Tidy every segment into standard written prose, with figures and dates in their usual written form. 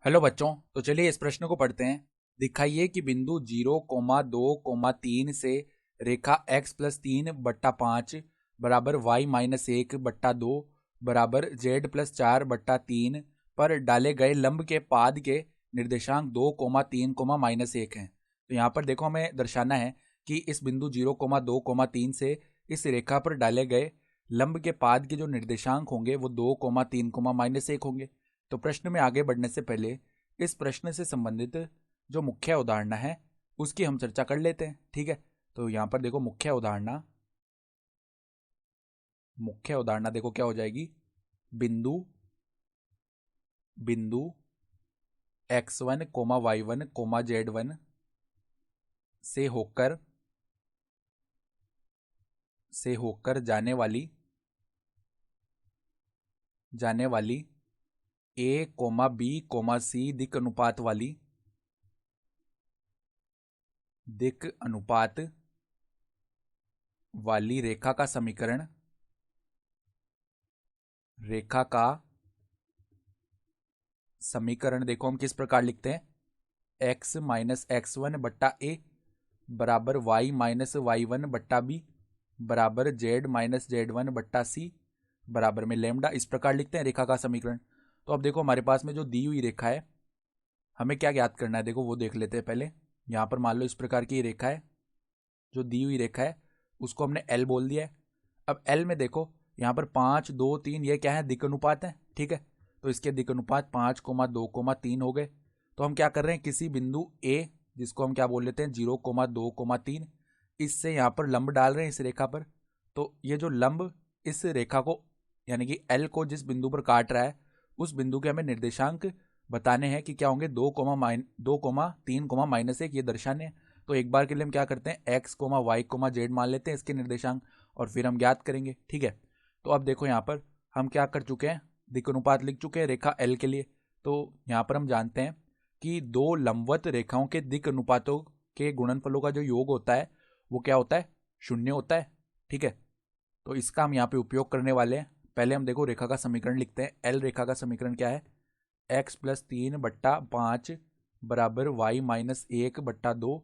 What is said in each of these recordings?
Hello बच्चों। तो चलिए इस प्रश्न को पढ़ते हैं। दिखाइए कि बिंदु 0,2,3 से रेखा x प्लस 3/5 बराबर y माइनस 1/2 बराबर z प्लस 4/3 पर डाले गए लंब के पाद के निर्देशांक 2,3, -1 हैं। तो यहाँ पर देखो हमें दर्शाना है कि इस बिंदु 0,2,3 से इस रेखा पर डाले गए लंब के पाद के जो निर्देशांक होंगे वो 2,3, -1 होंगे। तो प्रश्न में आगे बढ़ने से पहले इस प्रश्न से संबंधित जो मुख्य अवधारणा है उसकी हम चर्चा कर लेते हैं। ठीक है, तो यहाँ पर देखो मुख्य अवधारणा देखो क्या हो जाएगी। बिंदु बिंदु x1, y1, z1 से होकर जाने वाली a, b, c दिक अनुपात वाली रेखा का समीकरण देखो हम किस प्रकार लिखते हैं। x माइनस x1/a बराबर y माइनस y1/b बराबर z माइनस z1/c बराबर में लेमडा, इस प्रकार लिखते हैं रेखा का समीकरण। तो अब देखो हमारे पास में जो दी हुई रेखा है हमें क्या ज्ञात करना है, देखो वो देख लेते हैं पहले। यहाँ पर मान लो इस प्रकार की रेखा है, जो दी हुई रेखा है उसको हमने L बोल दिया है। अब L में देखो यहाँ पर 5, 2, 3 ये क्या है, दिक अनुपात है। ठीक है, तो इसके दिक अनुपात 5, 2, 3 हो गए। तो हम क्या कर रहे हैं, किसी बिंदु A जिसको हम क्या बोल लेते हैं 0, 2, 3, इससे यहाँ पर लंब डाल रहे हैं इस रेखा पर। तो ये जो लंब इस रेखा को यानी कि L को जिस बिंदु पर काट रहा है उस बिंदु के हमें निर्देशांक बताने हैं कि क्या होंगे, 2, 3, -1 ये दर्शाने हैं। तो एक बार के लिए हम क्या करते हैं x, y, z मान लेते हैं इसके निर्देशांक और फिर हम ज्ञात करेंगे। ठीक है, तो अब देखो यहाँ पर हम क्या कर चुके हैं, दिक् अनुपात लिख चुके हैं रेखा L के लिए। तो यहाँ पर हम जानते हैं कि दो लंबवत रेखाओं के दिक् अनुपातों के गुणनफलों का जो योग होता है वो क्या होता है, 0 होता है। ठीक है, तो इसका हम यहाँ पे उपयोग करने वाले हैं। पहले हम देखो रेखा का समीकरण लिखते हैं। L रेखा का समीकरण क्या है, x प्लस 3/5 बराबर y माइनस 1/2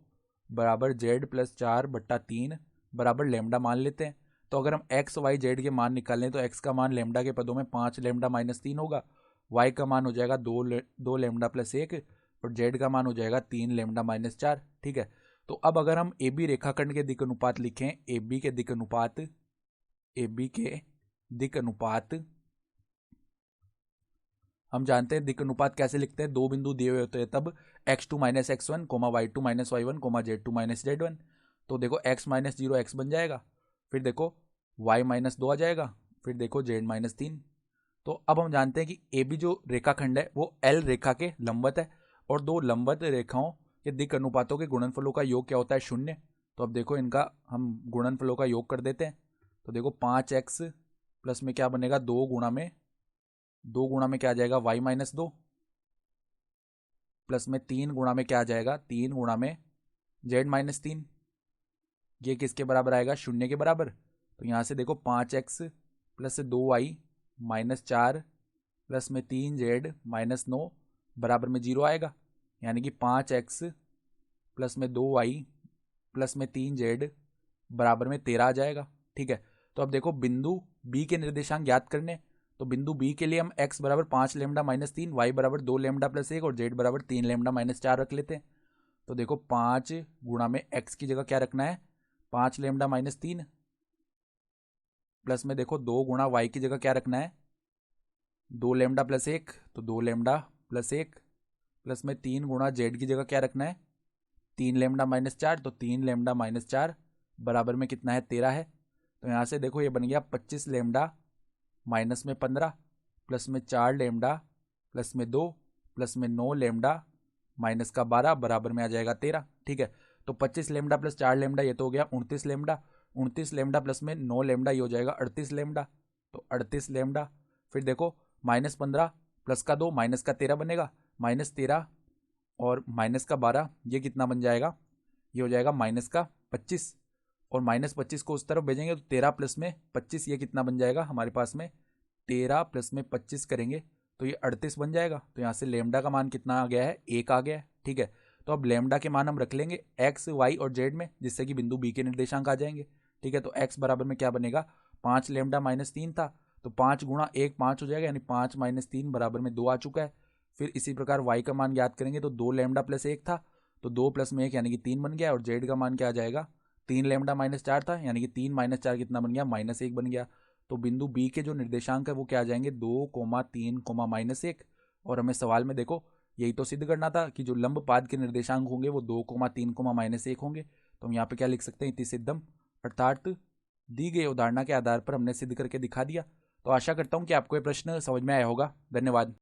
बराबर z प्लस 4/3 बराबर लेमडा मान लेते हैं। तो अगर हम x, y, z के मान निकालें तो x का मान लेमडा के पदों में 5 लेमडा -3 होगा, y का मान हो जाएगा 2 लेमडा+1 और z का मान हो जाएगा 3 लेमडा-4। ठीक है, तो अब अगर हम ए बी रेखाखंड के दिक् अनुपात लिखें, ए बी के दिक् अनुपात हम जानते हैं दिक् अनुपात कैसे लिखते हैं, दो बिंदु दिए हुए होते हैं तब x2 minus x1, y2 minus y1, z2 minus z1। तो देखो x माइनस 0 x बन जाएगा, फिर देखो y माइनस 2 आ जाएगा, फिर देखो z माइनस 3। तो अब हम जानते हैं कि ए बी जो रेखाखंड है वो L रेखा के लंबवत है और दो लंबवत रेखाओं के दिक् अनुपातों के गुणनफलों का योग क्या होता है, 0। तो अब देखो इनका हम गुणनफलों का योग कर देते हैं। तो देखो 5x प्लस में क्या बनेगा, 2 गुणा में क्या आ जाएगा y-2 प्लस में 3 गुणा में क्या आ जाएगा, 3 गुणा में z-3। ये किसके बराबर आएगा, 0 के बराबर। तो यहाँ से देखो 5x प्लस 2y-4 प्लस में 3z-9 बराबर में 0 आएगा, यानी कि 5x प्लस में 2y प्लस में 3z बराबर में 13 आ जाएगा। ठीक है, तो अब देखो बिंदु B के निर्देशांक ज्ञात करने। तो बिंदु B के लिए हम x बराबर 5 लेमडा-3, y बराबर 2 लेमडा+1 और z बराबर 3 लेमडा-4 रख लेते हैं। तो देखो 5 गुणा में x की जगह क्या रखना है, 5 लेमडा-3 प्लस में देखो 2 गुणा y की जगह क्या रखना है, 2 लेमडा+1 तो 2 लेमडा+1 प्लस में 3 गुणा z की जगह क्या रखना है, 3 लेमडा-4 तो 3 लेमडा-4 बराबर में कितना है, 13 है। तो यहाँ से देखो ये बन गया 25 लेमडा माइनस में 15 प्लस में 4 लेमडा प्लस में 2 प्लस में 9 लेमडा माइनस का 12 बराबर में आ जाएगा 13। ठीक है, तो 25 लेमडा प्लस 4 लेमडा ये तो हो गया 29 लेमडा, 29 लेमडा प्लस में 9 लेमडा ये हो जाएगा 38 लेमडा। तो 38 लेमडा, फिर देखो -15 प्लस का 2 माइनस का 13 बनेगा, -13 और माइनस का 12 ये कितना बन जाएगा, ये हो जाएगा -25 और -25 को उस तरफ भेजेंगे तो 13 प्लस में 25 ये कितना बन जाएगा हमारे पास में, 13 प्लस में 25 करेंगे तो ये 38 बन जाएगा। तो यहाँ से लेमडा का मान कितना आ गया है, 1 आ गया है। ठीक है, तो अब लेमडा के मान हम रख लेंगे एक्स, वाई और जेड में, जिससे कि बिंदु बी के निर्देशांक आ जाएंगे। ठीक है, तो एक्स बराबर में क्या बनेगा, 5 लेमडा माइनस 3 था, तो 5 गुणा 1 5 हो जाएगा, यानी 5 माइनस 3 बराबर में 2 आ चुका है। फिर इसी प्रकार वाई का मान याद करेंगे तो 2 लेमडा प्लस 1 था, तो 2 प्लस में 1 यानी कि 3 बन गया। और जेड का मान क्या आ जाएगा, 3 लेमडा माइनस 4 था, यानी कि 3 माइनस 4 कितना बन गया, -1 बन गया। तो बिंदु बी के जो निर्देशांक है वो क्या आ जाएंगे, 2, 3, -1। और हमें सवाल में देखो यही तो सिद्ध करना था कि जो लंब पाद के निर्देशांक होंगे वो 2, 3, -1 होंगे। तो हम यहाँ पे क्या लिख सकते हैं, इति सिद्धम, अर्थात दी गई उदाहरणा के आधार पर हमने सिद्ध करके दिखा दिया। तो आशा करता हूँ कि आपको ये प्रश्न समझ में आया होगा। धन्यवाद।